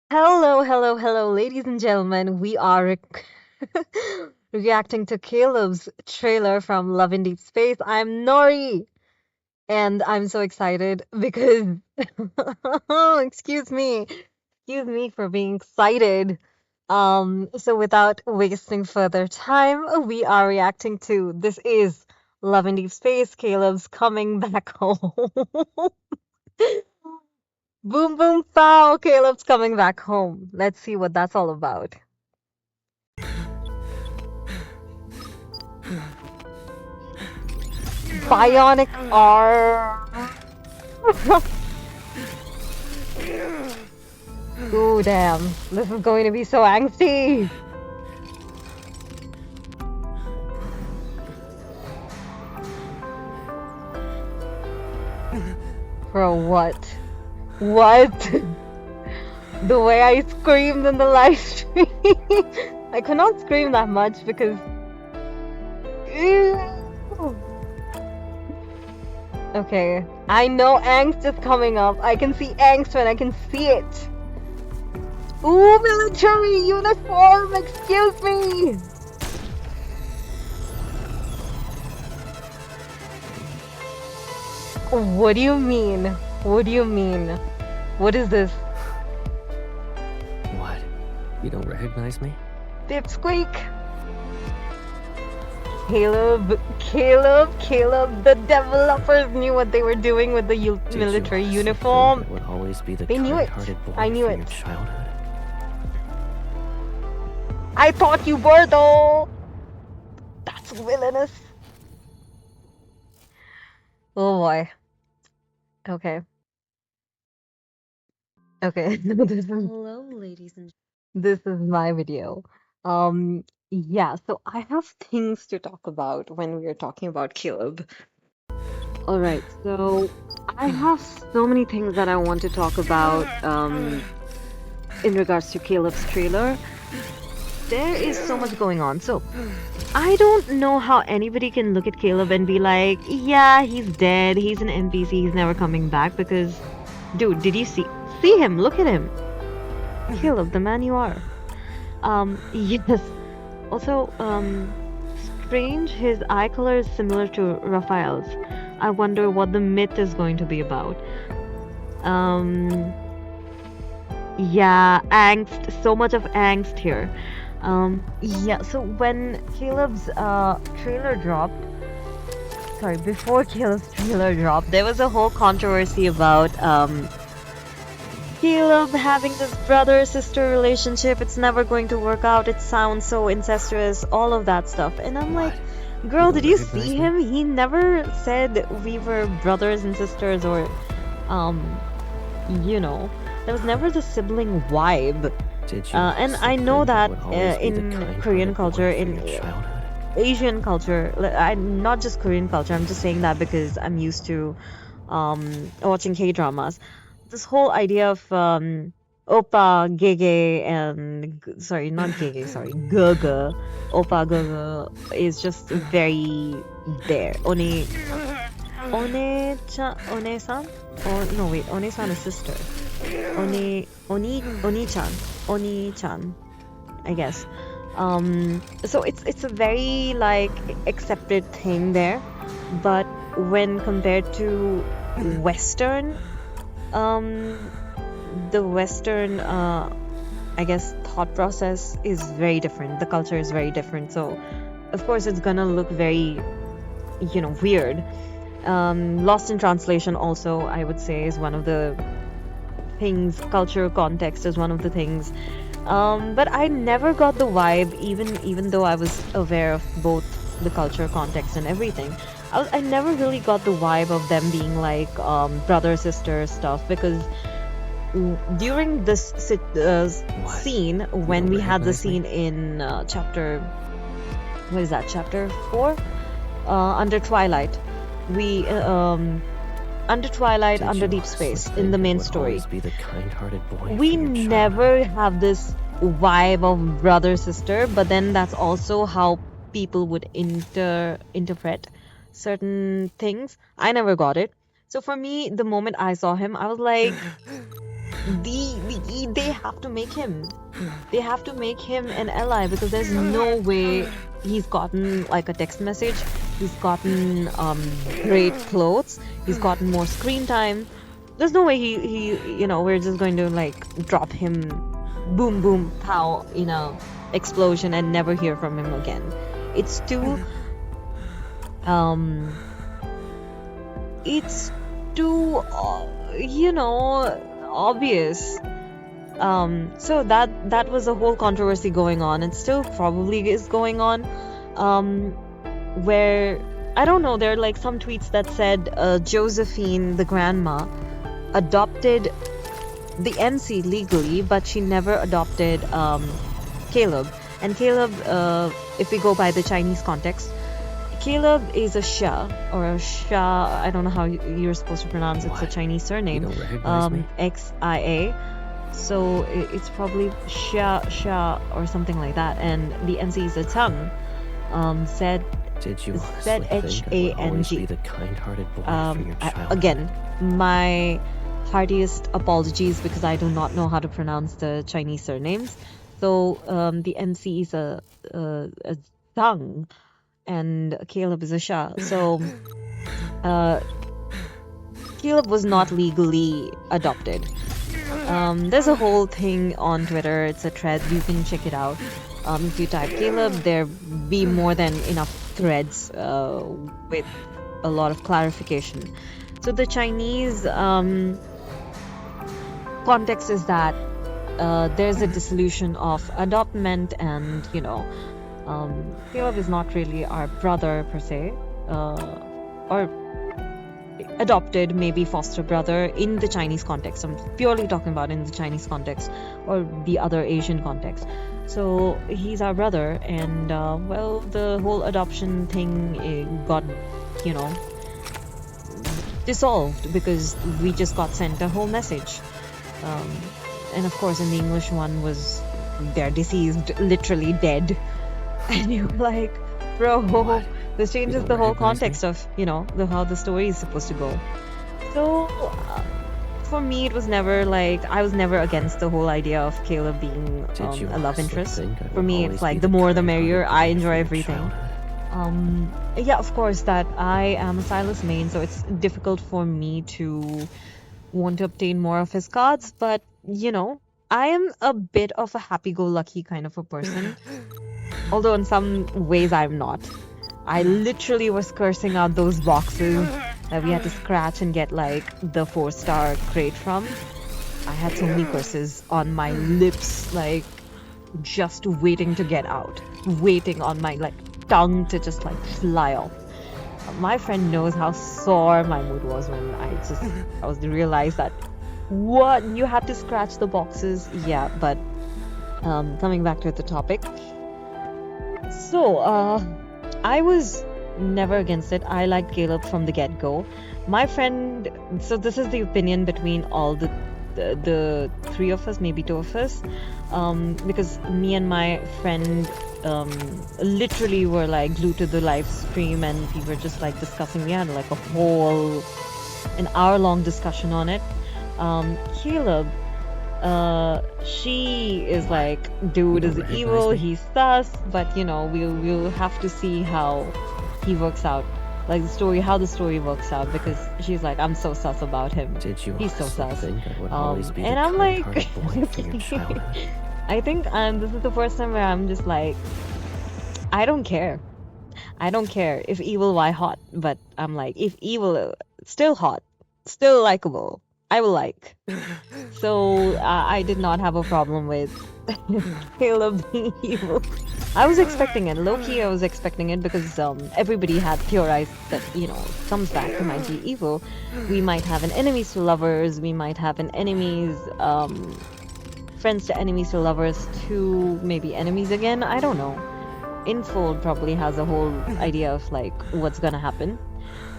Hello, hello, hello, ladies and gentlemen. We are reacting to Caleb's trailer from Love in Deep Space. I'm Nori, and I'm so excited because, excuse me for being excited. So without wasting further time, we are reacting to this is Love in Deep Space. Caleb's coming back home. Boom, boom, pow! Caleb's coming back home. Let's see what that's all about. Bionic arm. Ooh, damn. This is going to be so angsty. Bro, what? What? The way I screamed in the live stream. I could not scream that much because. Ew. Okay, I know angst is coming up. I can see angst when I can see it. Ooh, military uniform! Excuse me! What do you mean? What do you mean? What is this? What? You don't recognize me? Dipsqueak! Caleb, the developers knew what they were doing with the military uniform. Would always be the They knew it. boy I knew from it. Your childhood. I thought you were though. That's villainous. Oh boy. Okay. Okay. Hello, ladies and This is my video. Um, yeah, so I have things to talk about when we are talking about Caleb. All right, so I have so many things that I want to talk about in regards to Caleb's trailer. There is so much going on. So I don't know how anybody can look at Caleb and be like, yeah, he's dead, he's an NPC, he's never coming back because, dude, did you see him? Look at him. Caleb, the man you are. Yes. Also, strange, his eye color is similar to Raphael's. I wonder what the myth is going to be about. Yeah, angst, so much of angst here. Yeah, so when Caleb's trailer dropped, sorry, before Caleb's trailer dropped, there was a whole controversy about Caleb having this brother-sister relationship. It's never going to work out. It sounds so incestuous, all of that stuff. And I'm like, girl, did you see him? He never said we were brothers and sisters or, you know, there was never the sibling vibe. And I know that in Korean culture, in Asian culture, not just Korean culture, I'm just saying that because I'm used to watching K-dramas. This whole idea of oppa, gege, and sorry, not gege, sorry, gaga, oppa, gaga is just very there. One-san? Oh no, wait, one-san is sister. Oni-chan, I guess. So it's a very like accepted thing there, but when compared to Western, the Western, I guess, thought process is very different. The culture is very different. So, of course, it's gonna look very, weird. Lost in translation also, I would say, is one of the things. Culture context is one of the things. But I never got the vibe, even though I was aware of both the culture context and everything. I never really got the vibe of them being like brother sister stuff because during this scene when we had the scene in chapter, what is that, chapter 4, under Twilight, we under Deep Space in the main story, we never have this vibe of brother sister, but then that's also how people would interpret certain things. I never got it. So for me, the moment I saw him, I was like, they have to make him. They have to make him an ally because there's no way he's gotten like a text message. He's gotten great clothes. He's gotten more screen time. There's no way we're just going to like drop him, boom boom pow, explosion and never hear from him again. It's too um it's too obvious. So that was a whole controversy going on, and still probably is going on, where I don't know, there are like some tweets that said Josephine, the grandma, adopted the MC legally, but she never adopted Caleb. And Caleb, if we go by the Chinese context, Caleb is a Xia, or a Xia, I don't know how you're supposed to pronounce it. It's a Chinese You surname, don't recognize me? XIA. So it's probably Xia or something like that. And the NC is a tongue, said Did you honestly think I would always ZHANG. be the kind-hearted boy for your childhood? Again, my heartiest apologies because I do not know how to pronounce the Chinese surnames. So the MC is a Zhang, and Caleb is a Shah. So Caleb was not legally adopted. There's a whole thing on Twitter. It's a thread. You can check it out. If you type Caleb, there be more than enough threads with a lot of clarification. So the Chinese context is that there's a dissolution of adoptment, and Caleb is not really our brother per se, or adopted, maybe foster brother in the Chinese context. I'm purely talking about in the Chinese context or the other Asian context. So he's our brother, and well, the whole adoption thing got, dissolved because we just got sent a whole message. And of course, in the English one was they're deceased, literally dead, and you're like, bro, What? this changes don't the whole recognize me? context of how the story is supposed to go. So for me, it was never like, I was never against the whole idea of Caleb being Did you a love honestly interest. think I For would me, always it's be like the more the kind-hearted merrier. boy I for enjoy your everything. childhood? Yeah, of course, that I am a Silas main, so it's difficult for me to want to obtain more of his cards, but I am a bit of a happy-go-lucky kind of a person, although in some ways I'm not. I literally was cursing out those boxes that we had to scratch and get like the 4-star crate from. I had so many curses on my lips, like just waiting to get out, waiting on my like tongue to just like fly off. My friend knows how sore my mood was when I was realized that what you had to scratch the boxes. Yeah, but coming back to the topic. So I was never against it. I liked Caleb from the get-go. My friend, so this is the opinion between all the three of us, maybe two of us, because me and my friend literally were like glued to the live stream, and we were just like discussing. We had like an hour-long discussion on it. Caleb, she is like, dude You is don't recognize evil, me? he's sus, but we'll have to see how he works out, like how the story works out, because she's like, I'm so sus about him. Did you He's so honestly sus. think I would always be And the I'm like, kind-hearted boy for your childhood? I think this is the first time where I'm just like, I don't care. I don't care if evil, why hot? But I'm like, if evil, still hot, still likable, I will like. So I did not have a problem with Caleb being evil. I was expecting it. Low-key, I was expecting it because everybody had theorized that, comes back, he might be evil. We might have an enemies to lovers. We might have an enemies, friends to enemies to lovers to maybe enemies again. I don't know. Infold probably has a whole idea of like what's gonna happen.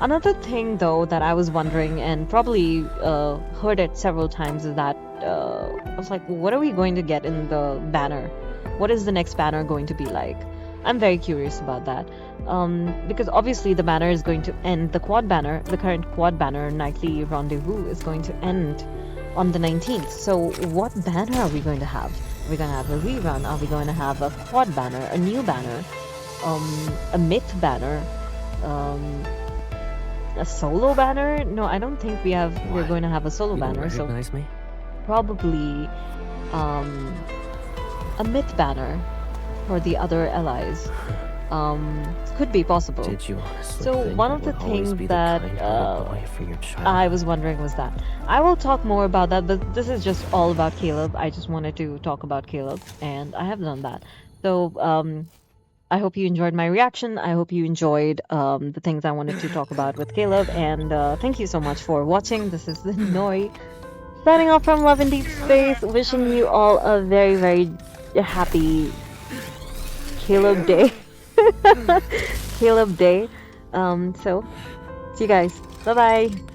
Another thing though that I was wondering, and probably heard it several times, is that I was like, what are we going to get in the banner? What is the next banner going to be like? I'm very curious about that, because obviously the banner is going to end, the current quad banner, Nightly Rendezvous, is going to end on the 19th. So what banner are we going to have? Are we going to have a rerun? Are we going to have a quad banner, a new banner, a myth banner, a solo banner? No, I don't think we're What? going to have a solo You don't banner. So recognize me? probably a myth banner for the other allies. Could be possible. Did you honestly So think one I of the would always things be the that kind-hearted boy for your child? I was wondering was that I will talk more about that, but this is just all about Caleb. I just wanted to talk about Caleb, and I have done that. So I hope you enjoyed my reaction. I hope you enjoyed the things I wanted to talk about with Caleb, and thank you so much for watching. This is the Noi signing off from Love and Deep Space, wishing you all a very, very happy Caleb Day. Caleb Day. So, see you guys. Bye bye.